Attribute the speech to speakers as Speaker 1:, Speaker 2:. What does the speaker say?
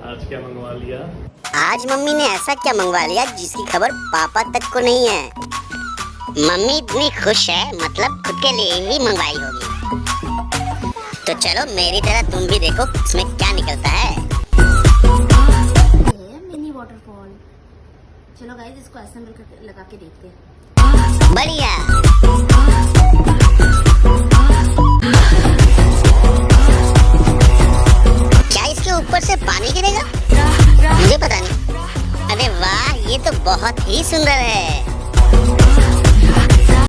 Speaker 1: आज क्या मंगवा लिया?
Speaker 2: आज मम्मी ने ऐसा क्या मंगवा लिया जिसकी खबर पापा तक को नहीं है। मम्मी इतनी खुश है, मतलब खुद के लिए ही मंगवाई होगी। तो चलो मेरी तरह तुम भी देखो इसमें क्या निकलता है।
Speaker 3: Mini waterfall. चलो गाइस इसको असेंबल करके लगा के देखते हैं।
Speaker 2: बढ़िया। क्या इसके ऊपर से पानी गिरेगा? मुझे पता नहीं। अरे वाह, ये तो बहुत ही सुंदर है।